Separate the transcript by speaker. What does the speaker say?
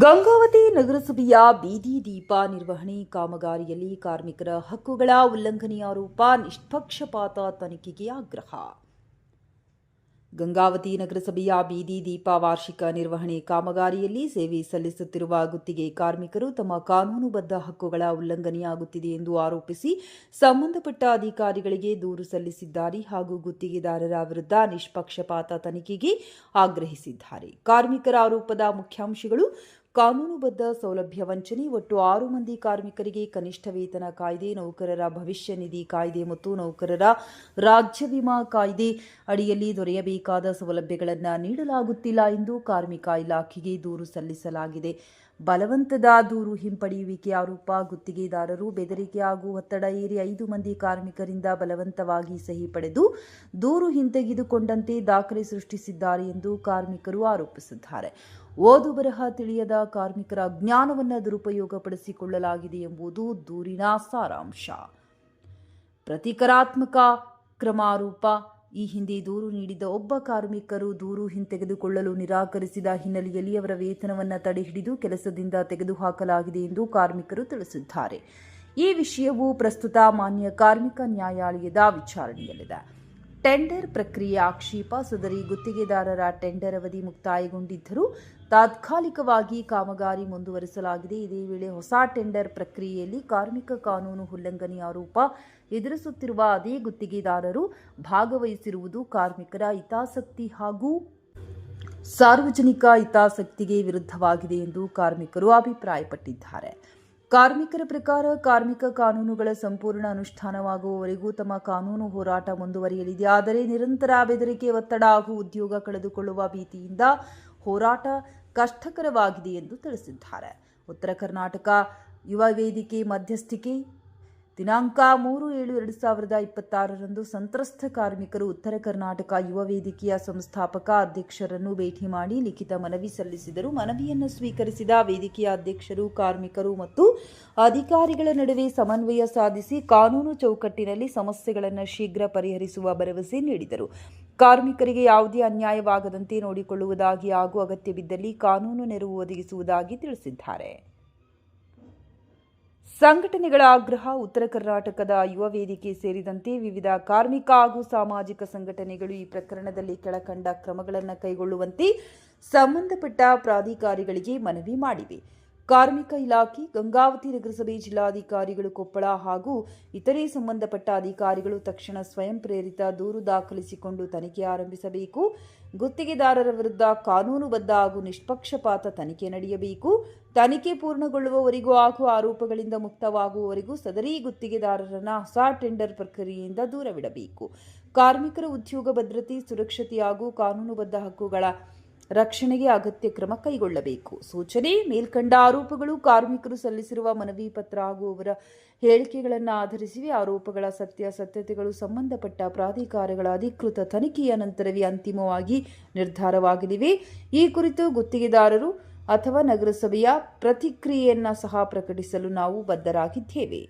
Speaker 1: ಗಂಗಾವತಿ ನಗರಸಭೆಯ ಬೀದಿ ದೀಪ ನಿರ್ವಹಣೆ ಕಾಮಗಾರಿಯಲ್ಲಿ ಕಾರ್ಮಿಕರ ಹಕ್ಕುಗಳ ಉಲ್ಲಂಘನೆಯ ಆರೋಪ, ನಿಷ್ಪಕ್ಷಪಾತ ತನಿಖೆಗೆ ಆಗ್ರಹ. ಗಂಗಾವತಿ ನಗರಸಭೆಯ ಬೀದಿ ದೀಪ ವಾರ್ಷಿಕ ನಿರ್ವಹಣೆ ಕಾಮಗಾರಿಯಲ್ಲಿ ಸೇವೆ ಸಲ್ಲಿಸುತ್ತಿರುವ ಗುತ್ತಿಗೆ ಕಾರ್ಮಿಕರು ತಮ್ಮ ಕಾನೂನುಬದ್ಧ ಹಕ್ಕುಗಳ ಉಲ್ಲಂಘನೆಯಾಗುತ್ತಿದೆ ಎಂದು ಆರೋಪಿಸಿ ಸಂಬಂಧಪಟ್ಟ ಅಧಿಕಾರಿಗಳಿಗೆ ದೂರು ಸಲ್ಲಿಸಿದ್ದಾರೆ ಹಾಗೂ ಗುತ್ತಿಗೆದಾರರ ವಿರುದ್ಧ ನಿಷ್ಪಕ್ಷಪಾತ ತನಿಖೆಗೆ ಆಗ್ರಹಿಸಿದ್ದಾರೆ. ಕಾರ್ಮಿಕರ ಆರೋಪದ ಮುಖ್ಯಾಂಶಗಳು: ಕಾನೂನುಬದ್ಧ ಸೌಲಭ್ಯ ವಂಚನೆ, ಒಟ್ಟು 6 ಮಂದಿ ಕಾರ್ಮಿಕರಿಗೆ ಕನಿಷ್ಠ ವೇತನ ಕಾಯ್ದೆ, ನೌಕರರ ಭವಿಷ್ಯ ನಿಧಿ ಕಾಯ್ದೆ ಮತ್ತು ನೌಕರರ ರಾಜ್ಯ ವಿಮಾ ಕಾಯ್ದೆ ಅಡಿಯಲ್ಲಿ ದೊರೆಯಬೇಕಾದ ಸೌಲಭ್ಯಗಳನ್ನು ನೀಡಲಾಗುತ್ತಿಲ್ಲ ಎಂದು ಕಾರ್ಮಿಕ ಇಲಾಖೆಗೆ ದೂರು ಸಲ್ಲಿಸಲಾಗಿದೆ. ಬಲವಂತದ ದೂರು ಹಿಂಪಡೆಯುವಿಕೆ ಆರೋಪ: ಗುತ್ತಿಗೆದಾರರು ಬೆದರಿಕೆ ಹಾಗೂ ಒತ್ತಡ ಏರಿ 5 ಮಂದಿ ಕಾರ್ಮಿಕರಿಂದ ಬಲವಂತವಾಗಿ ಸಹಿ ಪಡೆದು ದೂರು ಹಿಂತೆಗೆದುಕೊಂಡಂತೆ ದಾಖಲೆ ಸೃಷ್ಟಿಸಿದ್ದಾರೆ ಎಂದು ಕಾರ್ಮಿಕರು ಆರೋಪಿಸಿದ್ದಾರೆ. ಓದು ಬರಹ ತಿಳಿಯದ ಕಾರ್ಮಿಕರ ಜ್ಞಾನವನ್ನು ದುರುಪಯೋಗಪಡಿಸಿಕೊಳ್ಳಲಾಗಿದೆ ಎಂಬುದು ದೂರಿನ ಸಾರಾಂಶ. ಪ್ರತೀಕಾರಾತ್ಮಕ ಕ್ರಮ ಆರೋಪ: ಈ ಹಿಂದೆ ದೂರು ನೀಡಿದ್ದ ಒಬ್ಬ ಕಾರ್ಮಿಕರು ದೂರು ಹಿಂತೆಗೆದುಕೊಳ್ಳಲು ನಿರಾಕರಿಸಿದ ಹಿನ್ನೆಲೆಯಲ್ಲಿ ಅವರ ವೇತನವನ್ನು ತಡೆಹಿಡಿದು ಕೆಲಸದಿಂದ ತೆಗೆದುಹಾಕಲಾಗಿದೆ ಎಂದು ಕಾರ್ಮಿಕರು ತಿಳಿಸಿದ್ದಾರೆ. ಈ ವಿಷಯವು ಪ್ರಸ್ತುತ ಮಾನ್ಯ ಕಾರ್ಮಿಕ ನ್ಯಾಯಾಲಯದ ವಿಚಾರಣೆಯಲ್ಲಿದೆ. ಟೆಂಡರ್ ಪ್ರಕ್ರಿಯೆ ಆಕ್ಷೇಪ: ಸದರಿ ಗುತ್ತಿಗೆದಾರರ ಟೆಂಡರ್ ಅವಧಿ ಮುಕ್ತಾಯಗೊಂಡಿದ್ದರೂ ತಾತ್ಕಾಲಿಕವಾಗಿ ಕಾಮಗಾರಿ ಮುಂದುವರಿಸಲಾಗಿದೆ. ಇದೇ ವೇಳೆ ಹೊಸ ಟೆಂಡರ್ ಪ್ರಕ್ರಿಯೆಯಲ್ಲಿ ಕಾರ್ಮಿಕ ಕಾನೂನು ಉಲ್ಲಂಘನೆ ಆರೋಪ ಎದುರಿಸುತ್ತಿರುವ ಅದೇ ಗುತ್ತಿಗೆದಾರರು ಭಾಗವಹಿಸಿರುವುದು ಕಾರ್ಮಿಕರ ಹಿತಾಸಕ್ತಿ ಹಾಗೂ ಸಾರ್ವಜನಿಕ ಹಿತಾಸಕ್ತಿಗೆ ವಿರುದ್ಧವಾಗಿದೆ ಎಂದು ಕಾರ್ಮಿಕರು ಅಭಿಪ್ರಾಯಪಟ್ಟಿದ್ದಾರೆ. ಕಾರ್ಮಿಕರ ಪ್ರಕಾರ ಕಾರ್ಮಿಕ ಕಾನೂನುಗಳ ಸಂಪೂರ್ಣ ಅನುಷ್ಠಾನವಾಗುವವರೆಗೂ ತಮ್ಮ ಕಾನೂನು ಹೋರಾಟ ಮುಂದುವರಿಯಲಿದೆ. ಆದರೆ ನಿರಂತರ ಬೆದರಿಕೆ, ಒತ್ತಡ ಹಾಗೂ ಉದ್ಯೋಗ ಕಳೆದುಕೊಳ್ಳುವ ಭೀತಿಯಿಂದ ಹೋರಾಟ ಕಷ್ಟಕರವಾಗಿದೆ ಎಂದು ತಿಳಿಸಿದ್ದಾರೆ. ಉತ್ತರ ಕರ್ನಾಟಕ ಯುವ ವೇದಿಕೆ ಮಧ್ಯಸ್ಥಿಕೆ ದಿನಾಂಕ 3/7/2026ರಂದು ಸಂತ್ರಸ್ತ ಕಾರ್ಮಿಕರು ಉತ್ತರ ಕರ್ನಾಟಕ ಯುವ ವೇದಿಕೆಯ ಸಂಸ್ಥಾಪಕ ಅಧ್ಯಕ್ಷರನ್ನು ಭೇಟಿ ಮಾಡಿ ಲಿಖಿತ ಮನವಿ ಸಲ್ಲಿಸಿದರು. ಮನವಿಯನ್ನು ಸ್ವೀಕರಿಸಿದ ವೇದಿಕೆಯ ಅಧ್ಯಕ್ಷರು ಕಾರ್ಮಿಕರು ಮತ್ತು ಅಧಿಕಾರಿಗಳ ನಡುವೆ ಸಮನ್ವಯ ಸಾಧಿಸಿ ಕಾನೂನು ಚೌಕಟ್ಟಿನಲ್ಲಿ ಸಮಸ್ಯೆಗಳನ್ನು ಶೀಘ್ರ ಪರಿಹರಿಸುವ ಭರವಸೆ ನೀಡಿದರು. ಕಾರ್ಮಿಕರಿಗೆ ಯಾವುದೇ ಅನ್ಯಾಯವಾಗದಂತೆ ನೋಡಿಕೊಳ್ಳುವುದಾಗಿ ಹಾಗೂ ಅಗತ್ಯವಿದ್ದಲ್ಲಿ ಕಾನೂನು ನೆರವು ಒದಗಿಸುವುದಾಗಿ ತಿಳಿಸಿದ್ದಾರೆ. ಸಂಘಟನೆಗಳ ಆಗ್ರಹ: ಉತ್ತರ ಕರ್ನಾಟಕದ ಯುವ ವೇದಿಕೆ ಸೇರಿದಂತೆ ವಿವಿಧ ಕಾರ್ಮಿಕ ಹಾಗೂ ಸಾಮಾಜಿಕ ಸಂಘಟನೆಗಳು ಈ ಪ್ರಕರಣದಲ್ಲಿ ಕೆಳಕಂಡ ಕ್ರಮಗಳನ್ನು ಕೈಗೊಳ್ಳುವಂತೆ ಸಂಬಂಧಪಟ್ಟ ಪ್ರಾಧಿಕಾರಿಗಳಿಗೆ ಮನವಿ ಮಾಡಿವೆ. ಕಾರ್ಮಿಕ ಇಲಾಖೆ, ಗಂಗಾವತಿ ನಗರಸಭೆ, ಜಿಲ್ಲಾಧಿಕಾರಿಗಳು, ಕೊಪ್ಪಳ ಹಾಗೂ ಇತರೆ ಸಂಬಂಧಪಟ್ಟ ಅಧಿಕಾರಿಗಳು ತಕ್ಷಣ ಸ್ವಯಂ ಪ್ರೇರಿತ ದೂರು ದಾಖಲಿಸಿಕೊಂಡು ತನಿಖೆ ಆರಂಭಿಸಬೇಕು. ಗುತ್ತಿಗೆದಾರರ ವಿರುದ್ಧ ಕಾನೂನುಬದ್ಧ ಹಾಗೂ ನಿಷ್ಪಕ್ಷಪಾತ ತನಿಖೆ ನಡೆಯಬೇಕು. ತನಿಖೆ ಪೂರ್ಣಗೊಳ್ಳುವವರೆಗೂ ಹಾಗೂ ಆರೋಪಗಳಿಂದ ಮುಕ್ತವಾಗುವವರೆಗೂ ಸದರಿ ಗುತ್ತಿಗೆದಾರರನ್ನು ಹೊಸ ಟೆಂಡರ್ ಪ್ರಕ್ರಿಯೆಯಿಂದ ದೂರವಿಡಬೇಕು. ಕಾರ್ಮಿಕರ ಉದ್ಯೋಗ ಭದ್ರತೆ, ಸುರಕ್ಷತೆ ಹಾಗೂ ಕಾನೂನುಬದ್ಧ ಹಕ್ಕುಗಳ ರಕ್ಷಣೆಗೆ ಅಗತ್ಯ ಕ್ರಮ ಕೈಗೊಳ್ಳಬೇಕು. ಸೂಚನೆ: ಮೇಲ್ಕಂಡ ಆರೋಪಗಳು ಕಾರ್ಮಿಕರು ಸಲ್ಲಿಸಿರುವ ಮನವಿ ಪತ್ರ ಹಾಗೂ ಅವರ ಹೇಳಿಕೆಗಳನ್ನು ಆಧರಿಸಿವೆ. ಆರೋಪಗಳ ಸತ್ಯಾಸತ್ಯತೆಗಳು ಸಂಬಂಧಪಟ್ಟ ಪ್ರಾಧಿಕಾರಗಳ ಅಧಿಕೃತ ತನಿಖೆಯ ನಂತರವೇ ಅಂತಿಮವಾಗಿ ನಿರ್ಧಾರವಾಗಲಿವೆ. ಈ ಕುರಿತು ಗುತ್ತಿಗೆದಾರರು ಅಥವಾ ನಗರಸಭೆಯ ಪ್ರತಿಕ್ರಿಯೆಯನ್ನು ಸಹ ಪ್ರಕಟಿಸಲು ನಾವು ಬದ್ಧರಾಗಿದ್ದೇವೆ.